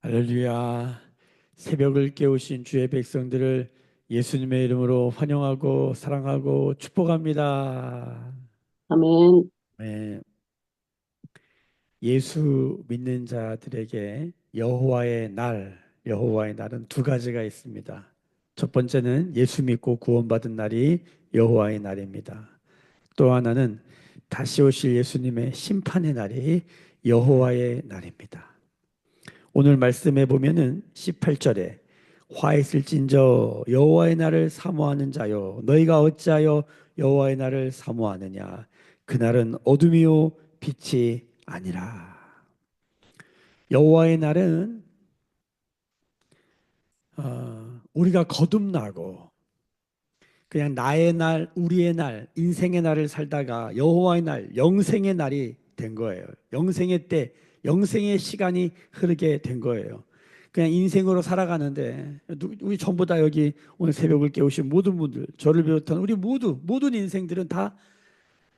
할렐루야. 새벽을 깨우신 주의 백성들을 예수님의 이름으로 환영하고 사랑하고 축복합니다. 아멘. 네, 예수 믿는 자들에게 여호와의 날은 두 가지가 있습니다. 첫 번째는 예수 믿고 구원받은 날이 여호와의 날입니다. 또 하나는 다시 오실 예수님의 심판의 날이 여호와의 날입니다. 오늘 말씀해 보면은 18절에 화 있을진저 여호와의 날을 사모하는 자여 너희가 어찌하여 여호와의 날을 사모하느냐 그날은 어둠이요 빛이 아니라. 여호와의 날은 우리가 거듭나고 그냥 나의 날, 우리의 날, 인생의 날을 살다가 여호와의 날, 영생의 날이 된 거예요. 영생의 때, 영생의 시간이 흐르게 된 거예요. 그냥 인생으로 살아가는데 우리 전부 다 여기 오늘 새벽을 깨우신 모든 분들, 저를 비롯한 우리 모든 인생들은 다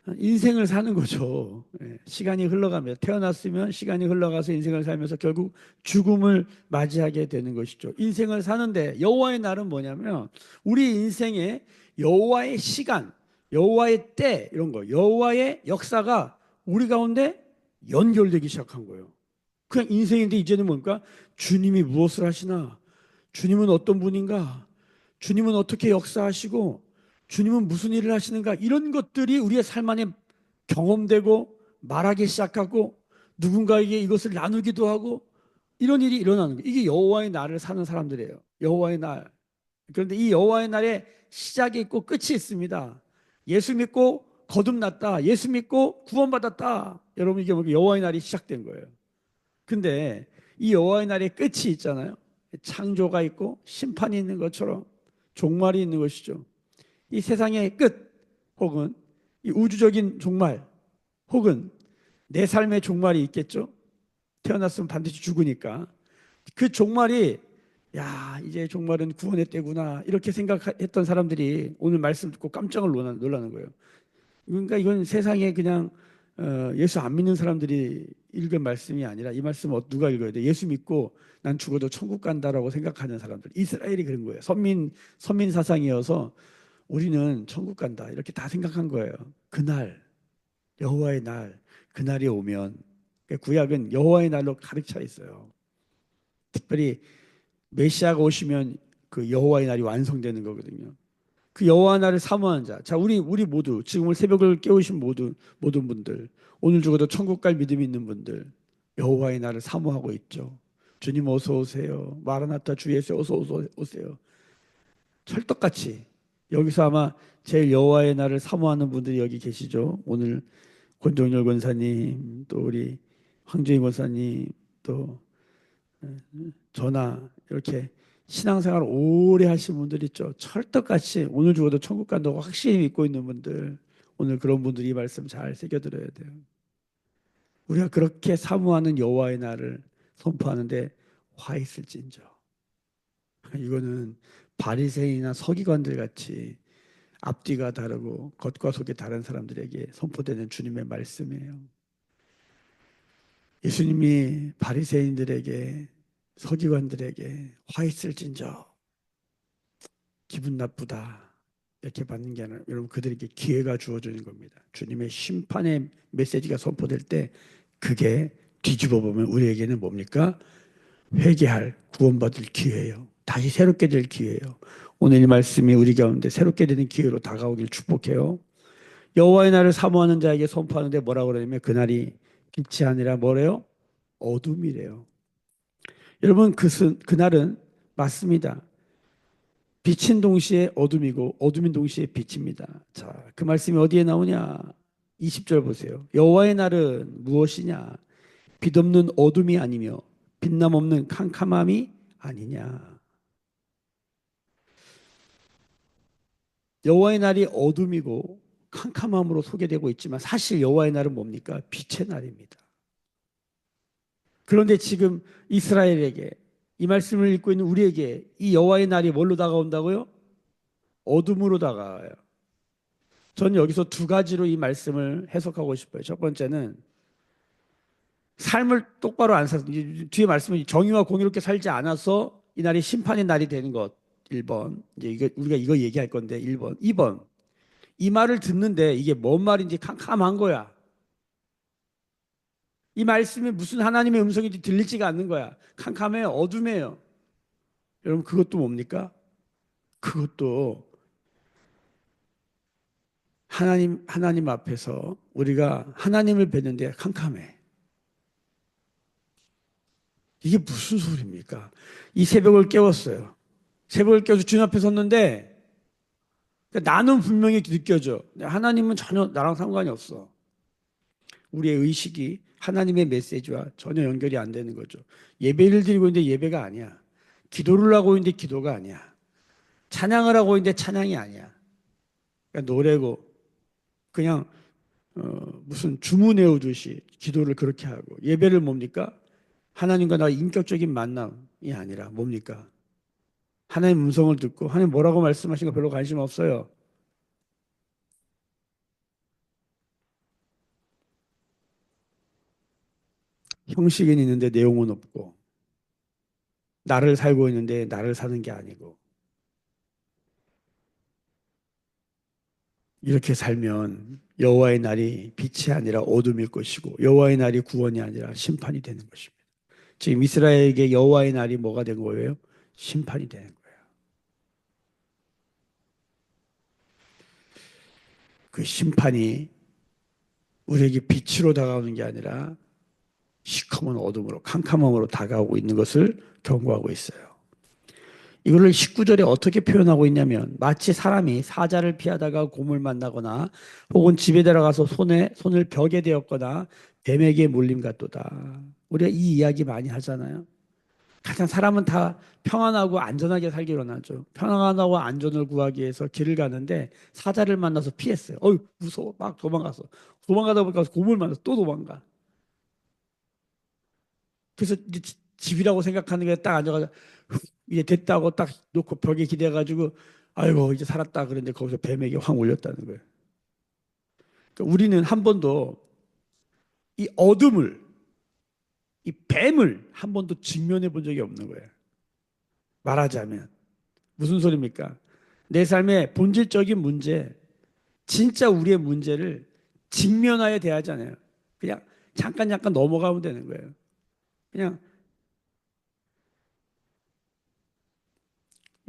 인생을 사는 거죠. 예, 시간이 흘러가며 태어났으면 시간이 흘러가서 인생을 살면서 결국 죽음을 맞이하게 되는 것이죠. 인생을 사는데 여호와의 날은 뭐냐면 우리 인생에 여호와의 시간, 여호와의 때 이런 거, 여호와의 역사가 우리 가운데 연결되기 시작한 거예요. 그냥 인생인데 이제는 뭡니까? 주님이 무엇을 하시나? 주님은 어떤 분인가? 주님은 어떻게 역사하시고 주님은 무슨 일을 하시는가? 이런 것들이 우리의 삶 안에 경험되고 말하기 시작하고 누군가에게 이것을 나누기도 하고 이런 일이 일어나는 거예요. 이게 여호와의 날을 사는 사람들이에요. 여호와의 날. 그런데 이 여호와의 날에 시작이 있고 끝이 있습니다. 예수 믿고 거듭났다. 예수 믿고 구원받았다. 여러분 이게 여호와의 날이 시작된 거예요. 근데 이 여호와의 날의 끝이 있잖아요. 창조가 있고 심판이 있는 것처럼 종말이 있는 것이죠. 이 세상의 끝 혹은 이 우주적인 종말 혹은 내 삶의 종말이 있겠죠. 태어났으면 반드시 죽으니까 그 종말이 야 이제 종말은 구원의 때구나 이렇게 생각했던 사람들이 오늘 말씀 듣고 깜짝 놀라는 거예요. 그러니까 이건 세상에 그냥 예수 안 믿는 사람들이 읽은 말씀이 아니라 이 말씀을 누가 읽어야 돼? 예수 믿고 난 죽어도 천국 간다라고 생각하는 사람들. 이스라엘이 그런 거예요. 선민 사상이어서 우리는 천국 간다 이렇게 다 생각한 거예요. 그날 여호와의 날 그날이 오면 그러니까 구약은 여호와의 날로 가득 차 있어요. 특별히 메시아가 오시면 그 여호와의 날이 완성되는 거거든요. 그 여호와 나를 사모하는 자. 자, 우리 모두 지금 오늘 새벽을 깨우신 모든 분들, 오늘 죽어도 천국 갈 믿음이 있는 분들, 여호와의 날을 사모하고 있죠. 주님 어서 오세요. 마라나타 주 예수 어서 오세요. 철떡같이 여기서 아마 제일 여호와의 날을 사모하는 분들이 여기 계시죠. 오늘 권종열 권사님, 또 우리 황정희 권사님, 또 저나 이렇게 신앙생활 오래 하신 분들 있죠. 철떡같이 오늘 죽어도 천국 간다고 확실히 믿고 있는 분들, 오늘 그런 분들이 이 말씀 잘 새겨들어야 돼요. 우리가 그렇게 사모하는 여호와의 날을 선포하는데 화 있을진저. 이거는 바리새인이나 서기관들 같이 앞뒤가 다르고 겉과 속이 다른 사람들에게 선포되는 주님의 말씀이에요. 예수님이 바리새인들에게 서기관들에게 화 있을진저 기분 나쁘다 이렇게 받는 게 아니라 여러분 그들에게 기회가 주어지는 겁니다. 주님의 심판의 메시지가 선포될 때 그게 뒤집어 보면 우리에게는 뭡니까? 회개할 구원받을 기회예요. 다시 새롭게 될 기회예요. 오늘 이 말씀이 우리 가운데 새롭게 되는 기회로 다가오길 축복해요. 여호와의 날을 사모하는 자에게 선포하는데 뭐라고 그러냐면 그날이 빛이 아니라 뭐래요? 어둠이래요. 여러분 그날은 맞습니다. 빛인 동시에 어둠이고 어둠인 동시에 빛입니다. 자, 그 말씀이 어디에 나오냐? 20절 보세요. 여호와의 날은 무엇이냐? 빛없는 어둠이 아니며 빛남 없는 캄캄함이 아니냐? 여호와의 날이 어둠이고 캄캄함으로 소개되고 있지만 사실 여호와의 날은 뭡니까? 빛의 날입니다. 그런데 지금 이스라엘에게 이 말씀을 읽고 있는 우리에게 이 여호와의 날이 뭘로 다가온다고요? 어둠으로 다가와요. 저는 여기서 두 가지로 이 말씀을 해석하고 싶어요. 첫 번째는 삶을 똑바로 안 살았어. 뒤에 말씀은 정의와 공의롭게 살지 않아서 이 날이 심판의 날이 되는 것. 1번. 이제 이거 우리가 이거 얘기할 건데 1번. 2번. 이 말을 듣는데 이게 뭔 말인지 캄캄한 거야. 이 말씀이 무슨 하나님의 음성인지 들리지가 않는 거야. 캄캄해요. 어둠해요. 여러분 그것도 뭡니까? 그것도 하나님 앞에서 우리가 하나님을 뵙는데 캄캄해. 이게 무슨 소리입니까? 이 새벽을 깨웠어요. 새벽을 깨워서 주님 앞에 섰는데 나는 분명히 느껴져. 하나님은 전혀 나랑 상관이 없어. 우리의 의식이 하나님의 메시지와 전혀 연결이 안 되는 거죠. 예배를 드리고 있는데 예배가 아니야. 기도를 하고 있는데 기도가 아니야. 찬양을 하고 있는데 찬양이 아니야. 그러니까 노래고 그냥 무슨 주문 외우듯이 기도를 그렇게 하고 예배를 뭡니까? 하나님과 나의 인격적인 만남이 아니라 뭡니까? 하나님 음성을 듣고 하나님 뭐라고 말씀하신 거 별로 관심 없어요. 형식은 있는데 내용은 없고 나를 살고 있는데 나를 사는 게 아니고 이렇게 살면 여호와의 날이 빛이 아니라 어둠일 것이고 여호와의 날이 구원이 아니라 심판이 되는 것입니다. 지금 이스라엘에게 여호와의 날이 뭐가 된 거예요? 심판이 되는 거예요. 그 심판이 우리에게 빛으로 다가오는 게 아니라 시커먼 어둠으로 캄캄함으로 다가오고 있는 것을 경고하고 있어요. 이거를 19절에 어떻게 표현하고 있냐면 마치 사람이 사자를 피하다가 곰을 만나거나 혹은 집에 들어가서 손을 벽에 대었거나 뱀에게 물림 같도다. 우리가 이 이야기 많이 하잖아요. 가장 사람은 다 평안하고 안전하게 살기로 원하죠. 평안하고 안전을 구하기 위해서 길을 가는데 사자를 만나서 피했어요. 어휴 무서워 막 도망가서 도망가다 보니까 곰을 만나서 또 도망가. 그래서 이제 집이라고 생각하는 게 딱 앉아가지고 이제 됐다고 딱 놓고 벽에 기대가지고 아이고 이제 살았다 그런데 거기서 뱀에게 확 올렸다는 거예요. 그러니까 우리는 한 번도 이 어둠을 이 뱀을 한 번도 직면해 본 적이 없는 거예요. 말하자면 무슨 소리입니까? 내 삶의 본질적인 문제, 진짜 우리의 문제를 직면하여 대하잖아요. 그냥 잠깐 넘어가면 되는 거예요. 그냥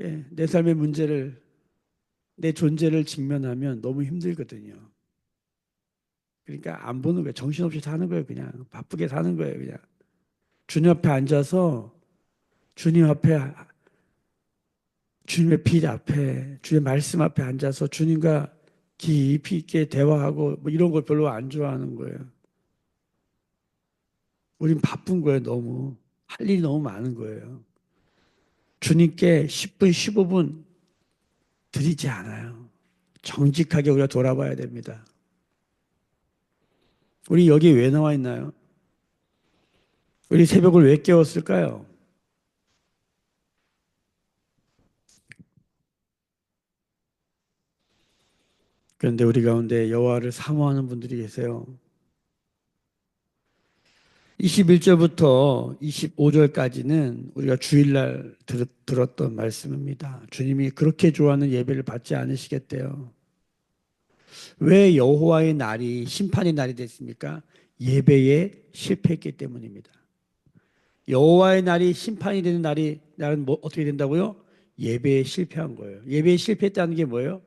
예, 내 삶의 문제를 내 존재를 직면하면 너무 힘들거든요. 그러니까 안 보는 거예요. 정신없이 사는 거예요. 그냥 바쁘게 사는 거예요. 그냥 주님 앞에 앉아서 주님 앞에 주님의 빛 앞에 주의 말씀 앞에 앉아서 주님과 깊이 있게 대화하고 뭐 이런 걸 별로 안 좋아하는 거예요. 우린 바쁜 거예요. 너무 할 일이 너무 많은 거예요. 주님께 10분, 15분 드리지 않아요. 정직하게 우리가 돌아봐야 됩니다. 우리 여기 왜 나와 있나요? 우리 새벽을 왜 깨웠을까요? 그런데 우리 가운데 여호와를 사모하는 분들이 계세요. 21절부터 25절까지는 우리가 주일날 들었던 말씀입니다. 주님이 그렇게 좋아하는 예배를 받지 않으시겠대요. 왜 여호와의 날이 심판의 날이 됐습니까? 예배에 실패했기 때문입니다. 여호와의 날이 심판이 되는 날은 뭐 어떻게 된다고요? 예배에 실패한 거예요. 예배에 실패했다는 게 뭐예요?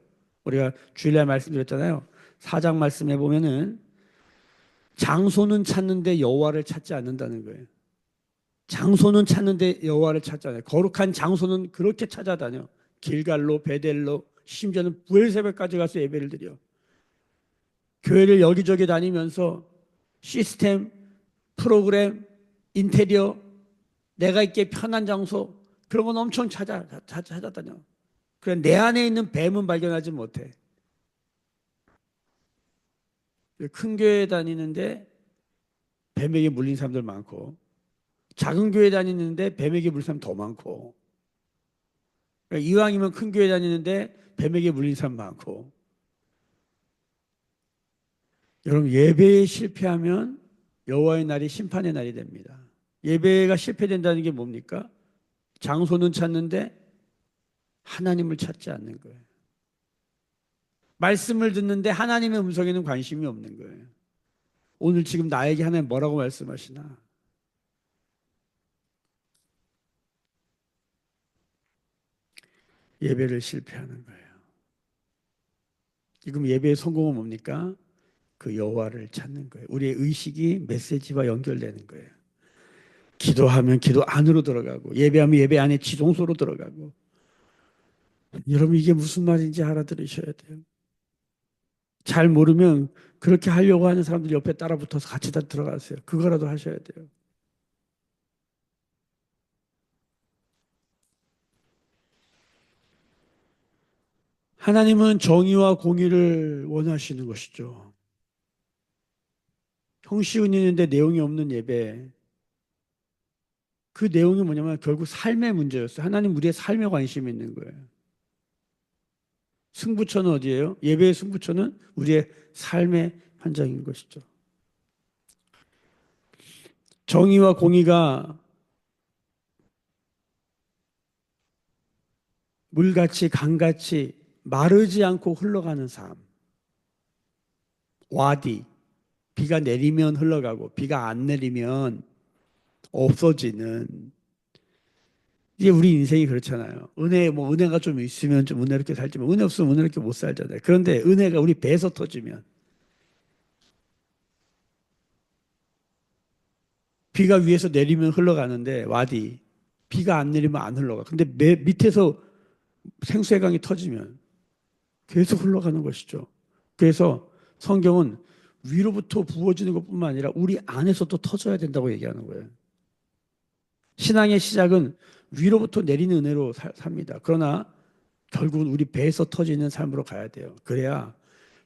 우리가 주일날 말씀드렸잖아요. 4장 말씀해 보면은 장소는 찾는데 여호와를 찾지 않는다는 거예요. 장소는 찾는데 여호와를 찾잖아요. 거룩한 장소는 그렇게 찾아다녀. 길갈로, 베델로, 심지어는 부엘세바까지 가서 예배를 드려. 교회를 여기저기 다니면서 시스템, 프로그램, 인테리어, 내가 있기에 편한 장소 그런 건 엄청 찾아다녀. 그래 내 안에 있는 뱀은 발견하지 못해. 큰 교회 다니는데 뱀에게 물린 사람들 많고 작은 교회 다니는데 뱀에게 물린 사람 더 많고 그러니까 이왕이면 큰 교회 다니는데 뱀에게 물린 사람 많고 여러분 예배에 실패하면 여호와의 날이 심판의 날이 됩니다. 예배가 실패된다는 게 뭡니까? 장소는 찾는데 하나님을 찾지 않는 거예요. 말씀을 듣는데 하나님의 음성에는 관심이 없는 거예요. 오늘 지금 나에게 하나님 뭐라고 말씀하시나? 예배를 실패하는 거예요. 지금 예배의 성공은 뭡니까? 그 여호와를 찾는 거예요. 우리의 의식이 메시지와 연결되는 거예요. 기도하면 기도 안으로 들어가고 예배하면 예배 안에 지동소로 들어가고. 여러분 이게 무슨 말인지 알아들으셔야 돼요. 잘 모르면 그렇게 하려고 하는 사람들 옆에 따라 붙어서 같이 다 들어가세요. 그거라도 하셔야 돼요. 하나님은 정의와 공의를 원하시는 것이죠. 형식은 있는데 내용이 없는 예배. 그 내용이 뭐냐면 결국 삶의 문제였어요. 하나님 우리의 삶에 관심이 있는 거예요. 승부처는 어디예요? 예배의 승부처는 우리의 삶의 현장인 것이죠. 정의와 공의가 물같이 강같이 마르지 않고 흘러가는 삶. 와디. 비가 내리면 흘러가고 비가 안 내리면 없어지는. 이게 우리 인생이 그렇잖아요. 은혜가 좀 있으면 좀 은혜롭게 살지만 은혜 없으면 은혜롭게 못 살잖아요. 그런데 은혜가 우리 배에서 터지면 비가 위에서 내리면 흘러가는데 와디 비가 안 내리면 안 흘러가. 근데 밑에서 생수의 강이 터지면 계속 흘러가는 것이죠. 그래서 성경은 위로부터 부어지는 것뿐만 아니라 우리 안에서도 터져야 된다고 얘기하는 거예요. 신앙의 시작은 위로부터 내리는 은혜로 삽니다. 그러나 결국은 우리 배에서 터지는 삶으로 가야 돼요. 그래야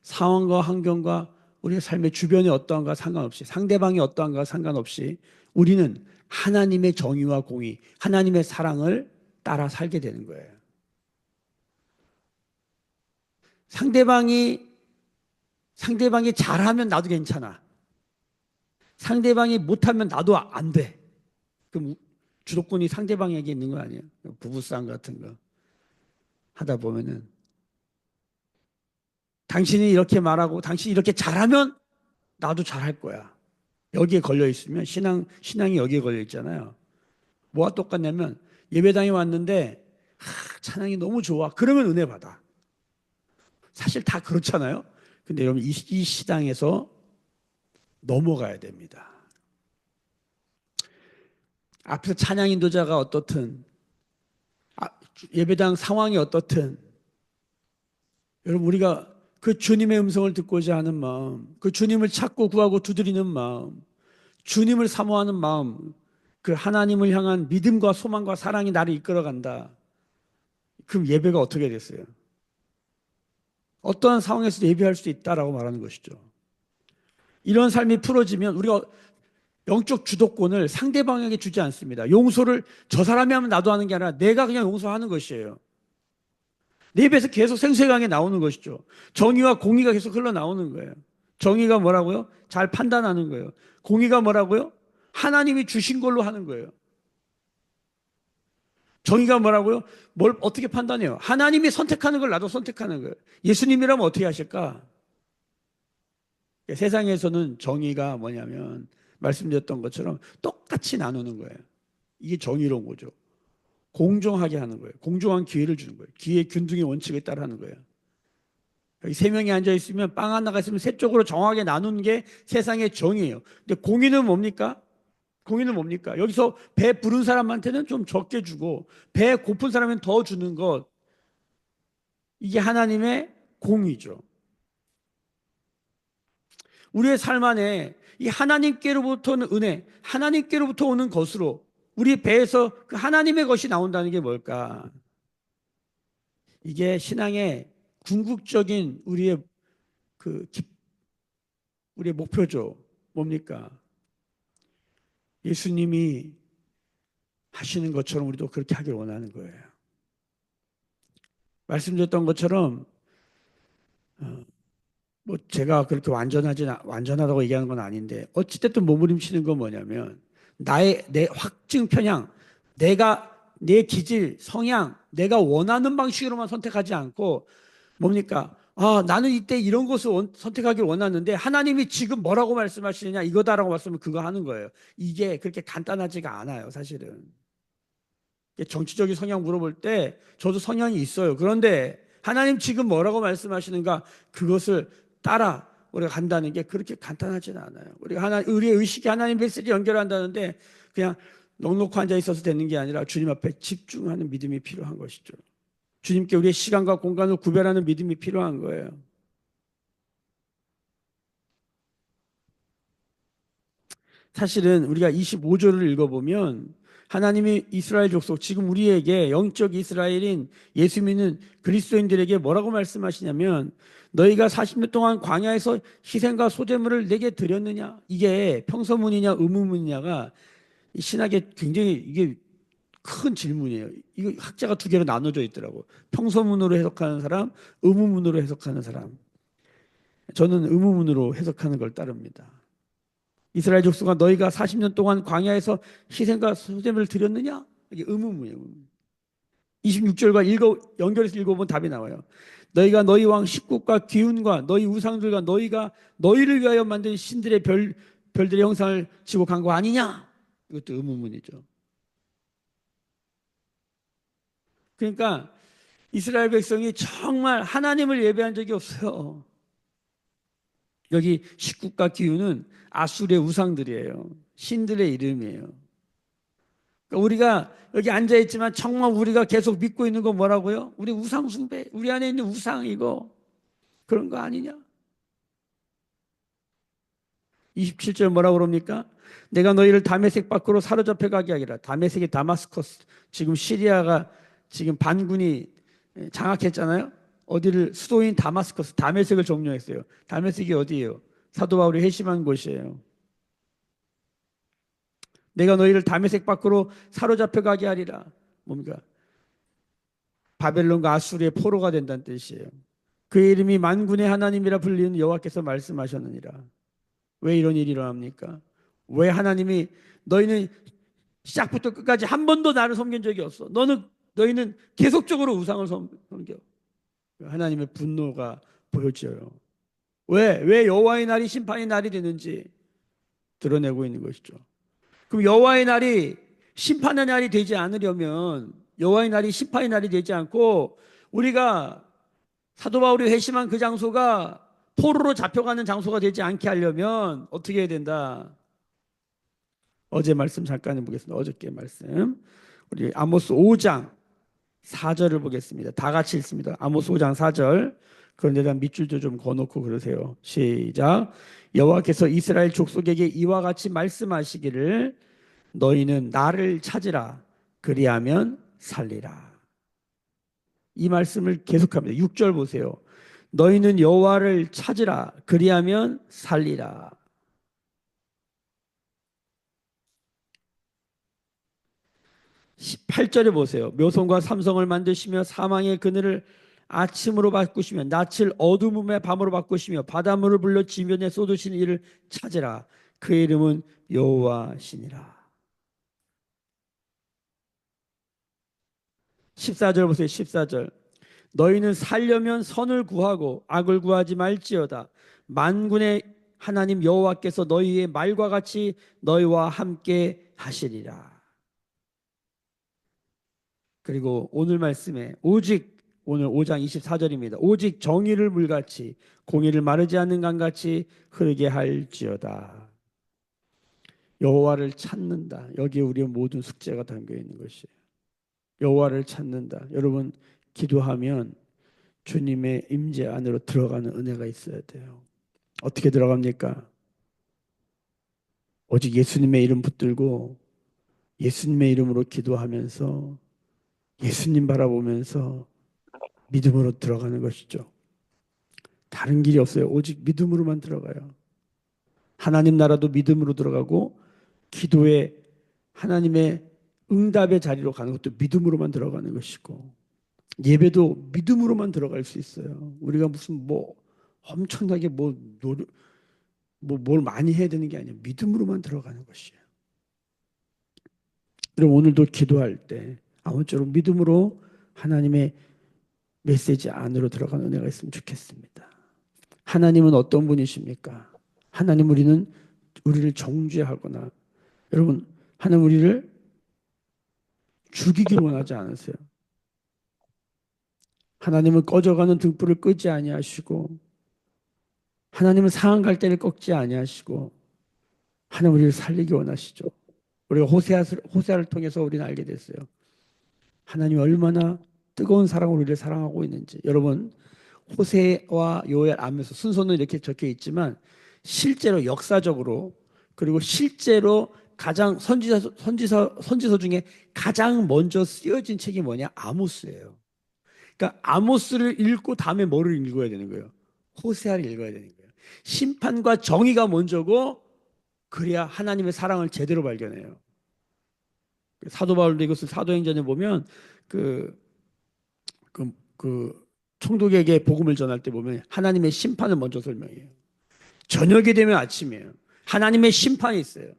상황과 환경과 우리의 삶의 주변에 어떠한가 상관없이 상대방이 어떠한가 상관없이 우리는 하나님의 정의와 공의, 하나님의 사랑을 따라 살게 되는 거예요. 상대방이 잘하면 나도 괜찮아. 상대방이 못하면 나도 안 돼. 그럼 주도권이 상대방에게 있는 거 아니에요? 부부싸움 같은 거 하다 보면은 당신이 이렇게 말하고 당신이 이렇게 잘하면 나도 잘할 거야. 여기에 걸려 있으면 신앙이 여기에 걸려 있잖아요. 뭐가 똑같냐면 예배당에 왔는데 찬양이 너무 좋아. 그러면 은혜 받아. 사실 다 그렇잖아요. 근데 여러분 이 시당에서 넘어가야 됩니다. 앞에서 찬양 인도자가 어떻든 예배당 상황이 어떻든 여러분 우리가 그 주님의 음성을 듣고자 하는 마음, 그 주님을 찾고 구하고 두드리는 마음, 주님을 사모하는 마음, 그 하나님을 향한 믿음과 소망과 사랑이 나를 이끌어간다. 그럼 예배가 어떻게 됐어요? 어떠한 상황에서 예배할 수 있다라고 말하는 것이죠. 이런 삶이 풀어지면 우리가 영적 주도권을 상대방에게 주지 않습니다. 용서를 저 사람이 하면 나도 하는 게 아니라 내가 그냥 용서하는 것이에요. 내 입에서 계속 생생하게 나오는 것이죠. 정의와 공의가 계속 흘러나오는 거예요. 정의가 뭐라고요? 잘 판단하는 거예요. 공의가 뭐라고요? 하나님이 주신 걸로 하는 거예요. 정의가 뭐라고요? 뭘 어떻게 판단해요? 하나님이 선택하는 걸 나도 선택하는 거예요. 예수님이라면 어떻게 하실까? 세상에서는 정의가 뭐냐면 말씀드렸던 것처럼 똑같이 나누는 거예요. 이게 정의로운 거죠. 공정하게 하는 거예요. 공정한 기회를 주는 거예요. 기회 균등의 원칙에 따라 하는 거예요. 여기 세 명이 앉아 있으면 빵 하나가 있으면 세 쪽으로 정확하게 나누는 게 세상의 정의예요. 근데 공의는 뭡니까? 공의는 뭡니까? 여기서 배 부른 사람한테는 좀 적게 주고 배 고픈 사람은 더 주는 것. 이게 하나님의 공의죠. 우리의 삶 안에 이 하나님께로부터 오는 은혜, 하나님께로부터 오는 것으로 우리 배에서 그 하나님의 것이 나온다는 게 뭘까? 이게 신앙의 궁극적인 그 우리의 목표죠. 뭡니까? 예수님이 하시는 것처럼 우리도 그렇게 하길 원하는 거예요. 말씀드렸던 것처럼 뭐 제가 그렇게 완전하다고 얘기하는 건 아닌데 어찌됐든 몸부림치는 건 뭐냐면 내 확증 편향, 내가 내 기질, 성향, 내가 원하는 방식으로만 선택하지 않고 뭡니까? 아, 나는 이때 이런 것을 선택하길 원하는데 하나님이 지금 뭐라고 말씀하시느냐 이거다라고 말씀을 그거 하는 거예요. 이게 그렇게 간단하지가 않아요, 사실은. 정치적인 성향 물어볼 때 저도 성향이 있어요. 그런데 하나님 지금 뭐라고 말씀하시는가 그것을 따라 우리가 간다는 게 그렇게 간단하지는 않아요. 우리의 의식이 하나님 메시지 연결한다는데 그냥 넉넉히 앉아 있어서 되는 게 아니라 주님 앞에 집중하는 믿음이 필요한 것이죠. 주님께 우리의 시간과 공간을 구별하는 믿음이 필요한 거예요. 사실은 우리가 25절을 읽어보면 하나님이 이스라엘 족속, 지금 우리에게 영적 이스라엘인 예수 믿는 그리스도인들에게 뭐라고 말씀하시냐면 너희가 40년 동안 광야에서 희생과 소제물을 내게 드렸느냐? 이게 평서문이냐 의문문이냐가 신학에 굉장히 이게 큰 질문이에요. 이거 학자가 두 개로 나눠져 있더라고. 평서문으로 해석하는 사람, 의문문으로 해석하는 사람. 저는 의문문으로 해석하는 걸 따릅니다. 이스라엘 족속아 너희가 40년 동안 광야에서 희생과 소제물을 드렸느냐? 이게 의문문이에요. 26절과 연결해서 읽어보면 답이 나와요. 너희가 너희 왕 식국과 기운과 너희 우상들과 너희가 너희를 위하여 만든 신들의 별들의 형상을 지고 간 거 아니냐? 이것도 의문문이죠. 그러니까 이스라엘 백성이 정말 하나님을 예배한 적이 없어요. 여기 식국과 기운은 아수르의 우상들이에요. 신들의 이름이에요. 그러니까 우리가 여기 앉아 있지만 정말 우리가 계속 믿고 있는 건 뭐라고요? 우리 우상 숭배, 우리 안에 있는 우상 이거 그런 거 아니냐? 27절 뭐라고 그럽니까? 내가 너희를 다메섹 밖으로 사로잡혀 가게 하기라. 다메섹이 다마스커스. 지금 시리아가 지금 반군이 장악했잖아요. 어디를 수도인 다마스커스, 다메섹을 점령했어요. 다메섹이 어디예요? 사도 바울이 회심한 곳이에요. 내가 너희를 다메섹 밖으로 사로잡혀 가게 하리라. 뭡니까? 바벨론과 아수르의 포로가 된다는 뜻이에요. 그의 이름이 만군의 하나님이라 불리는 여호와께서 말씀하셨느니라. 왜 이런 일이 일어납니까? 왜 하나님이 너희는 시작부터 끝까지 한 번도 나를 섬긴 적이 없어. 너희는 계속적으로 우상을 섬겨. 하나님의 분노가 보여져요. 왜 여호와의 날이 심판의 날이 되는지 드러내고 있는 것이죠. 그럼 여호와의 날이 심판의 날이 되지 않으려면 여호와의 날이 심판의 날이 되지 않고 우리가 사도 바울이 회심한 그 장소가 포로로 잡혀가는 장소가 되지 않게 하려면 어떻게 해야 된다? 어제 말씀 잠깐 해보겠습니다. 어저께 말씀. 우리 아모스 5장 4절을 보겠습니다. 다 같이 읽습니다. 아모스 5장 4절. 그런데다 밑줄도 좀 거놓고 그러세요. 시작. 여호와께서 이스라엘 족속에게 이와 같이 말씀하시기를 너희는 나를 찾으라. 그리하면 살리라. 이 말씀을 계속합니다. 6절 보세요. 너희는 여호와를 찾으라. 그리하면 살리라. 18절에 보세요. 묘성과 삼성을 만드시며 사망의 그늘을 아침으로 바꾸시며 낯을 어두움의 밤으로 바꾸시며 바닷물을 불러 지면에 쏟으시는 이를 찾으라. 그의 이름은 여호와시니라. 14절 보세요. 14절. 너희는 살려면 선을 구하고 악을 구하지 말지어다. 만군의 하나님 여호와께서 너희의 말과 같이 너희와 함께 하시리라. 그리고 오늘 말씀에 오늘 5장 24절입니다. 오직 정의를 물같이 공의를 마르지 않는 강같이 흐르게 할지어다. 여호와를 찾는다. 여기에 우리의 모든 숙제가 담겨 있는 것이에요. 여호와를 찾는다. 여러분 기도하면 주님의 임재 안으로 들어가는 은혜가 있어야 돼요. 어떻게 들어갑니까? 오직 예수님의 이름 붙들고 예수님의 이름으로 기도하면서 예수님 바라보면서 믿음으로 들어가는 것이죠. 다른 길이 없어요. 오직 믿음으로만 들어가요. 하나님 나라도 믿음으로 들어가고 기도에 하나님의 응답의 자리로 가는 것도 믿음으로만 들어가는 것이고 예배도 믿음으로만 들어갈 수 있어요. 우리가 무슨 엄청나게 뭘 많이 해야 되는 게 아니에요. 믿음으로만 들어가는 것이에요. 그럼 오늘도 기도할 때 아무쪼록 믿음으로 하나님의 메시지 안으로 들어가는 은혜가 있으면 좋겠습니다. 하나님은 어떤 분이십니까? 하나님 우리를 정죄하거나 여러분 하나님 우리를 죽이기를 원하지 않으세요. 하나님은 꺼져가는 등불을 끄지 아니하시고 하나님은 상한 갈대를 꺾지 아니하시고 하나님 우리를 살리기 원하시죠. 우리가 호세아를 통해서 우리는 알게 됐어요. 하나님이 얼마나 뜨거운 사랑으로 우리를 사랑하고 있는지. 여러분 호세와 요엘 안에서 순서는 이렇게 적혀 있지만 실제로 역사적으로 그리고 실제로 가장 선지서 중에 가장 먼저 쓰여진 책이 뭐냐? 아모스예요. 그러니까 아모스를 읽고 다음에 뭐를 읽어야 되는 거예요? 호세아를 읽어야 되는 거예요. 심판과 정의가 먼저고 그래야 하나님의 사랑을 제대로 발견해요. 사도 바울도 이것을 사도행전에 보면 그, 그 총독에게 복음을 전할 때 보면 하나님의 심판을 먼저 설명해요. 저녁이 되면 아침이에요. 하나님의 심판이 있어요.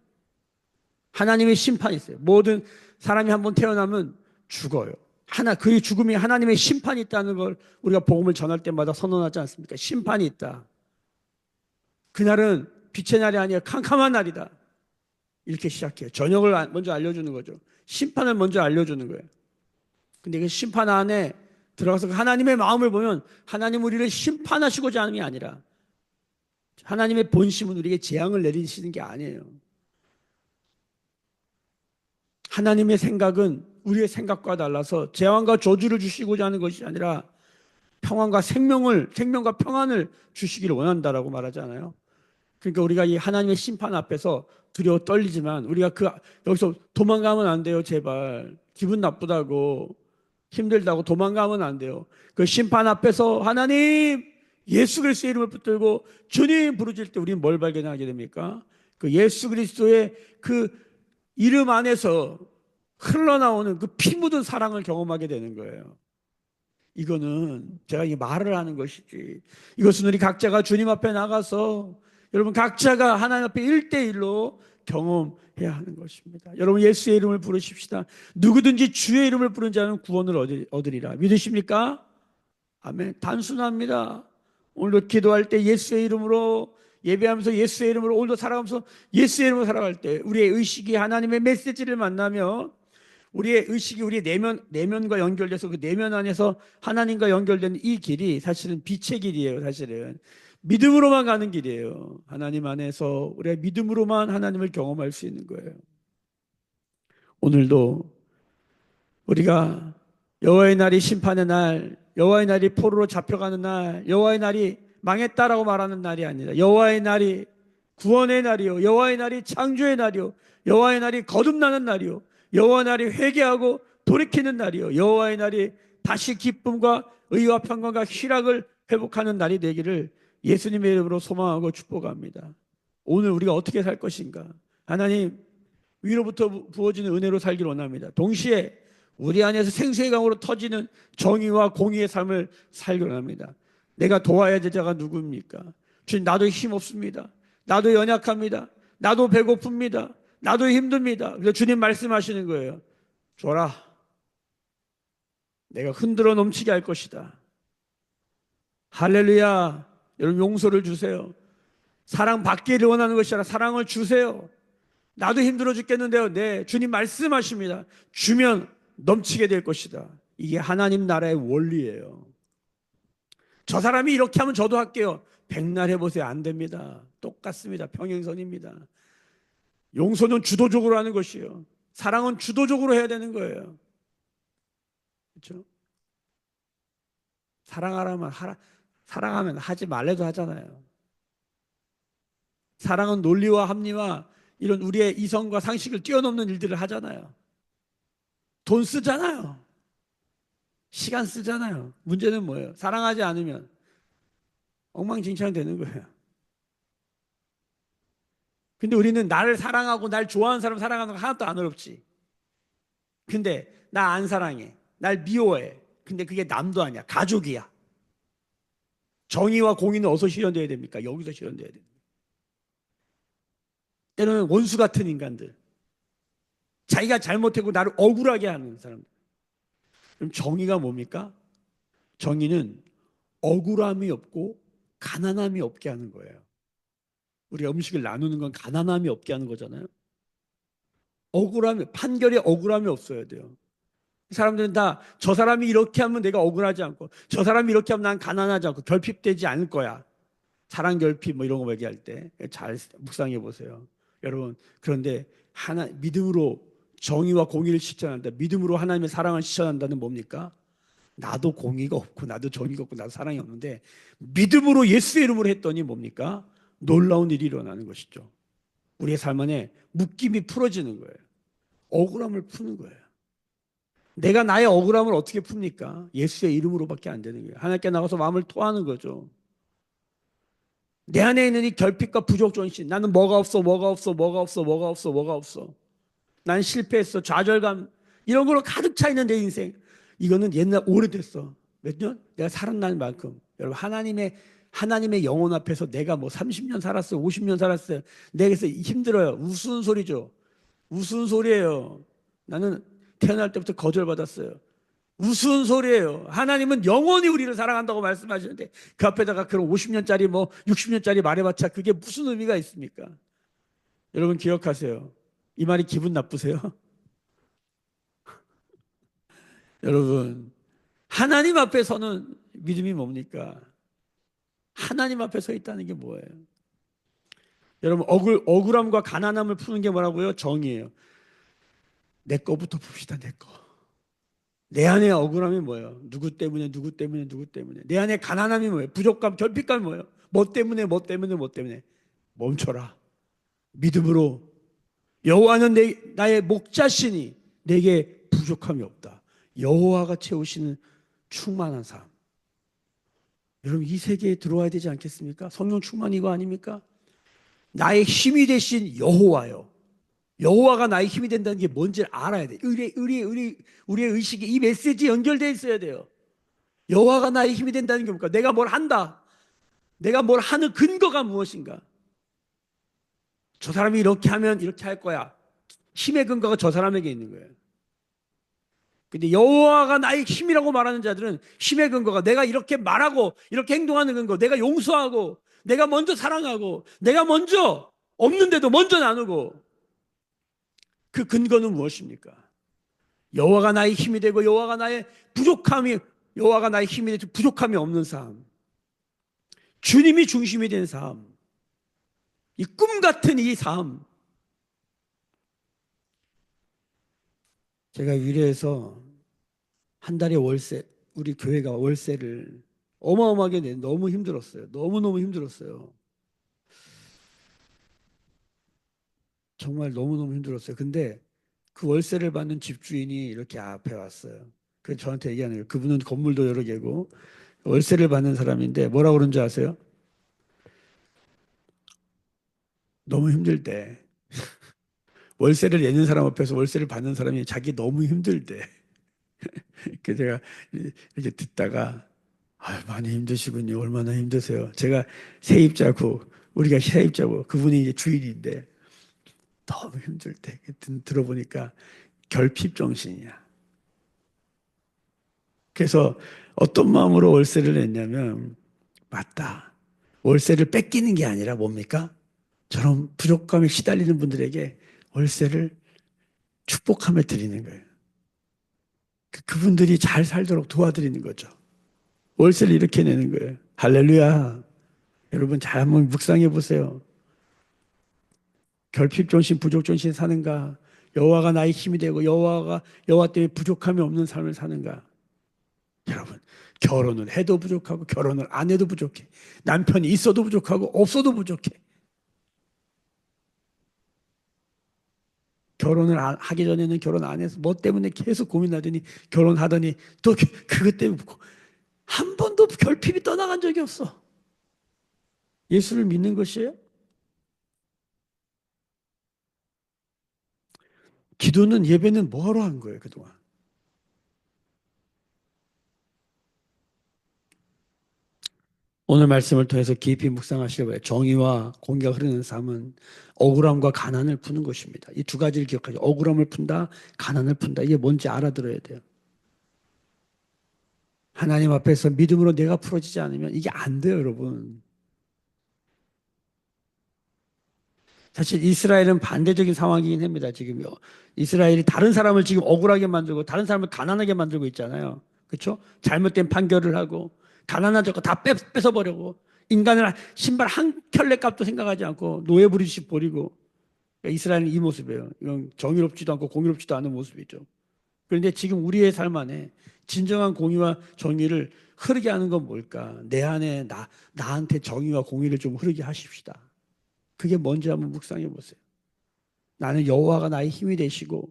하나님의 심판이 있어요. 모든 사람이 한번 태어나면 죽어요. 그 죽음이 하나님의 심판이 있다는 걸 우리가 복음을 전할 때마다 선언하지 않습니까? 심판이 있다. 그날은 빛의 날이 아니라 캄캄한 날이다. 이렇게 시작해요. 저녁을 먼저 알려주는 거죠. 심판을 먼저 알려주는 거예요. 근데 그 심판 안에 들어가서 하나님의 마음을 보면 하나님 우리를 심판하시고자 하는 게 아니라 하나님의 본심은 우리에게 재앙을 내리시는 게 아니에요. 하나님의 생각은 우리의 생각과 달라서 재앙과 저주를 주시고자 하는 것이 아니라 평안과 생명과 평안을 주시기를 원한다라고 말하잖아요. 그러니까 우리가 이 하나님의 심판 앞에서 두려워 떨리지만 우리가 여기서 도망가면 안 돼요. 제발. 기분 나쁘다고 힘들다고 도망가면 안 돼요. 그 심판 앞에서 하나님 예수 그리스도의 이름을 붙들고 주님 부르실 때 우리는 뭘 발견하게 됩니까? 그 예수 그리스도의 그 이름 안에서 흘러나오는 그 피 묻은 사랑을 경험하게 되는 거예요. 이거는 제가 이 말을 하는 것이지. 이것은 우리 각자가 주님 앞에 나가서 여러분 각자가 하나님 앞에 1대1로 경험해야 하는 것입니다. 여러분 예수의 이름을 부르십시다. 누구든지 주의 이름을 부른 자는 구원을 얻으리라. 믿으십니까? 아멘. 단순합니다. 오늘도 기도할 때 예수의 이름으로 예배하면서 예수의 이름으로 오늘도 살아가면서 예수의 이름으로 살아갈 때 우리의 의식이 하나님의 메시지를 만나면 우리의 의식이 우리의 내면과 연결돼서 그 내면 안에서 하나님과 연결되는 이 길이 사실은 빛의 길이에요. 사실은 믿음으로만 가는 길이에요. 하나님 안에서 우리가 믿음으로만 하나님을 경험할 수 있는 거예요. 오늘도 우리가 여호와의 날이 심판의 날, 여호와의 날이 포로로 잡혀가는 날, 여호와의 날이 망했다라고 말하는 날이 아니라 여호와의 날이 구원의 날이요, 여호와의 날이 창조의 날이요, 여호와의 날이 거듭나는 날이요, 여호와의 날이 회개하고 돌이키는 날이요, 여호와의 날이 다시 기쁨과 의와 평강과 희락을 회복하는 날이 되기를 예수님의 이름으로 소망하고 축복합니다. 오늘 우리가 어떻게 살 것인가? 하나님 위로부터 부어지는 은혜로 살기를 원합니다. 동시에 우리 안에서 생수의 강으로 터지는 정의와 공의의 삶을 살기를 원합니다. 내가 도와야 될 자가 누구입니까? 주님 나도 힘없습니다. 나도 연약합니다. 나도 배고픕니다. 나도 힘듭니다. 그래서 주님 말씀하시는 거예요. 줘라. 내가 흔들어 넘치게 할 것이다. 할렐루야. 여러분 용서를 주세요. 사랑 받기를 원하는 것이 아니라 사랑을 주세요. 나도 힘들어 죽겠는데요. 네, 주님 말씀하십니다. 주면 넘치게 될 것이다. 이게 하나님 나라의 원리예요. 저 사람이 이렇게 하면 저도 할게요. 백날 해보세요. 안 됩니다. 똑같습니다. 평행선입니다. 용서는 주도적으로 하는 것이요. 사랑은 주도적으로 해야 되는 거예요. 그렇죠? 사랑하면 하지 말래도 하잖아요. 사랑은 논리와 합리와 이런 우리의 이성과 상식을 뛰어넘는 일들을 하잖아요. 돈 쓰잖아요. 시간 쓰잖아요. 문제는 뭐예요? 사랑하지 않으면 엉망진창 되는 거예요. 근데 우리는 나를 사랑하고 날 좋아하는 사람 사랑하는 거 하나도 안 어렵지. 근데 나 안 사랑해. 날 미워해. 근데 그게 남도 아니야. 가족이야. 정의와 공의는 어디서 실현돼야 됩니까? 여기서 실현돼야 됩니다. 때로는 원수 같은 인간들, 자기가 잘못하고 나를 억울하게 하는 사람들. 그럼 정의가 뭡니까? 정의는 억울함이 없고 가난함이 없게 하는 거예요. 우리가 음식을 나누는 건 가난함이 없게 하는 거잖아요. 억울함이, 판결에 억울함이 없어야 돼요. 사람들은 다 저 사람이 이렇게 하면 내가 억울하지 않고 저 사람이 이렇게 하면 난 가난하지 않고 결핍되지 않을 거야. 사랑 결핍 뭐 이런 거 얘기할 때 잘 묵상해 보세요. 여러분, 그런데 하나 믿음으로 정의와 공의를 실천한다. 믿음으로 하나님의 사랑을 실천한다는 뭡니까? 나도 공의가 없고 나도 정의가 없고 나도 사랑이 없는데 믿음으로 예수의 이름으로 했더니 뭡니까? 놀라운 일이 일어나는 것이죠. 우리의 삶 안에 묶임이 풀어지는 거예요. 억울함을 푸는 거예요. 내가 나의 억울함을 어떻게 풉니까? 예수의 이름으로밖에 안 되는 거예요. 하나님께 나가서 마음을 토하는 거죠. 내 안에 있는 이 결핍과 부족 존신, 나는 뭐가 없어, 뭐가 없어, 뭐가 없어, 뭐가 없어, 뭐가 없어. 난 실패했어, 좌절감 이런 걸로 가득 차 있는 내 인생. 이거는 옛날 오래됐어. 몇 년? 내가 살아난 만큼. 여러분, 하나님의 영혼 앞에서 내가 뭐 30년 살았어요, 50년 살았어요. 내게서 힘들어요. 우스운 소리죠. 우스운 소리예요. 나는 태어날 때부터 거절받았어요. 우스운 소리예요. 하나님은 영원히 우리를 사랑한다고 말씀하시는데 그 앞에다가 그런 50년짜리 뭐 60년짜리 말해봤자 그게 무슨 의미가 있습니까? 여러분 기억하세요. 이 말이 기분 나쁘세요? 여러분, 하나님 앞에 서는 믿음이 뭡니까? 하나님 앞에 서 있다는 게 뭐예요? 여러분, 억울함과 가난함을 푸는 게 뭐라고요? 정의예요. 내 거부터 풉시다, 내 거. 내 안에 억울함이 뭐예요? 누구 때문에, 누구 때문에, 누구 때문에. 내 안에 가난함이 뭐예요? 부족감, 결핍감이 뭐예요? 뭐 때문에, 뭐 때문에, 뭐 때문에. 멈춰라. 믿음으로 여호와는 나의 목자시니 내게 부족함이 없다. 여호와가 채우시는 충만한 삶. 여러분, 이 세계에 들어와야 되지 않겠습니까? 성령 충만 이거 아닙니까? 나의 힘이 되신 여호와요. 여호와가 나의 힘이 된다는 게 뭔지 알아야 돼. 우리의 의식이 이 메시지에 연결되어 있어야 돼요. 여호와가 나의 힘이 된다는 게 뭡니까? 내가 뭘 한다. 내가 뭘 하는 근거가 무엇인가? 저 사람이 이렇게 하면 이렇게 할 거야. 힘의 근거가 저 사람에게 있는 거예요. 근데 여호와가 나의 힘이라고 말하는 자들은 힘의 근거가 내가 이렇게 말하고 이렇게 행동하는 근거, 내가 용서하고 내가 먼저 사랑하고 내가 먼저 없는데도 먼저 나누고 그 근거는 무엇입니까? 여호와가 나의 힘이 되고 여호와가 나의 힘이 되고 부족함이 없는 삶. 주님이 중심이 된 삶. 이 꿈 같은 이 삶. 제가 위례에서 한 달에 월세, 우리 교회가 월세를 어마어마하게 내 너무 힘들었어요. 너무너무 힘들었어요. 정말 너무너무 힘들었어요. 근데 그 월세를 받는 집주인이 이렇게 앞에 왔어요. 그래서 저한테 얘기하는 거예요. 그분은 건물도 여러 개고 월세를 받는 사람인데 뭐라고 그런지 아세요? 너무 힘들대. 월세를 내는 사람 앞에서 월세를 받는 사람이 자기 너무 힘들대. 그 제가 이렇게 듣다가 많이 힘드시군요. 얼마나 힘드세요. 제가 세입자고 우리가 세입자고 그분이 이제 주인인데 너무 힘들 때 들어보니까 결핍 정신이야. 그래서 어떤 마음으로 월세를 냈냐면 맞다. 월세를 뺏기는 게 아니라 뭡니까? 저런 부족감에 시달리는 분들에게 월세를 축복함을 드리는 거예요. 그분들이 잘 살도록 도와드리는 거죠. 월세를 이렇게 내는 거예요. 할렐루야. 여러분 잘 한번 묵상해 보세요. 결핍 존신, 부족 존신 사는가? 여호와가 나의 힘이 되고 여호와 때문에 부족함이 없는 삶을 사는가? 여러분, 결혼을 해도 부족하고 결혼을 안 해도 부족해. 남편이 있어도 부족하고 없어도 부족해. 결혼을 하기 전에는 결혼 안 해서 뭐 때문에 계속 고민하더니 결혼하더니 또 그것 때문에 한 번도 결핍이 떠나간 적이 없어. 예수를 믿는 것이에요? 기도는 예배는 뭐하러 한 거예요, 그동안? 오늘 말씀을 통해서 깊이 묵상하시기 바랍니다. 정의와 공의가 흐르는 삶은 억울함과 가난을 푸는 것입니다. 이 두 가지를 기억하죠. 억울함을 푼다, 가난을 푼다. 이게 뭔지 알아들어야 돼요. 하나님 앞에서 믿음으로 내가 풀어지지 않으면 이게 안 돼요, 여러분. 사실 이스라엘은 반대적인 상황이긴 합니다. 지금요. 이스라엘이 다른 사람을 지금 억울하게 만들고 다른 사람을 가난하게 만들고 있잖아요. 그렇죠? 잘못된 판결을 하고 가난한 자가 다 뺏어버리고 인간을 신발 한 켤레 값도 생각하지 않고 노예 부리듯이 버리고 그러니까 이스라엘은 이 모습이에요. 이건 정의롭지도 않고 공의롭지도 않은 모습이죠. 그런데 지금 우리의 삶 안에 진정한 공의와 정의를 흐르게 하는 건 뭘까? 내 안에 나한테 정의와 공의를 좀 흐르게 하십시다. 그게 뭔지 한번 묵상해 보세요. 나는 여호와가 나의 힘이 되시고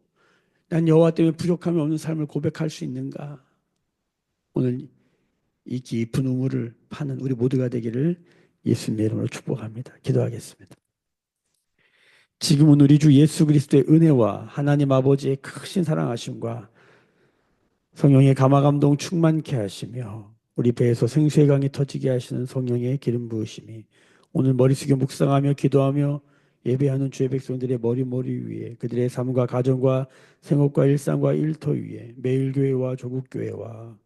난 여호와 때문에 부족함이 없는 삶을 고백할 수 있는가? 오늘 이 깊은 우물을 파는 우리 모두가 되기를 예수님의 이름으로 축복합니다. 기도하겠습니다. 지금은 우리 주 예수 그리스도의 은혜와 하나님 아버지의 크신 사랑하심과 성령의 감화감동 충만케 하시며 우리 배에서 생수의 강이 터지게 하시는 성령의 기름 부으심이 오늘 머리 숙여 묵상하며 기도하며 예배하는 주의 백성들의 머리 위에 그들의 삶과 가정과 생업과 일상과 일터 위에 매일교회와 조국교회와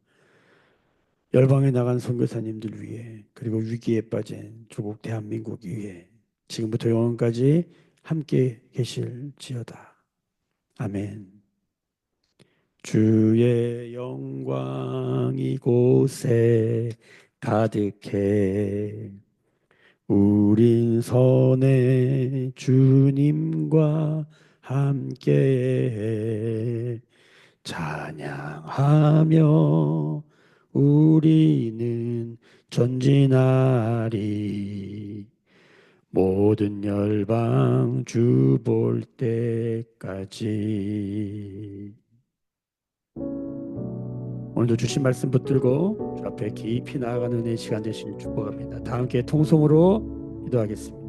열방에 나간 선교사님들 위해 그리고 위기에 빠진 조국 대한민국 위에 지금부터 영원까지 함께 계실지어다. 아멘. 주의 영광 이곳에 가득해 우린 선의 주님과 함께 찬양하며 우리는 전진하리 모든 열방 주 볼 때까지. 오늘도 주신 말씀 붙들고 주 앞에 깊이 나아가는 은혜의 시간 되시길 축복합니다. 다 함께 통성으로 기도하겠습니다.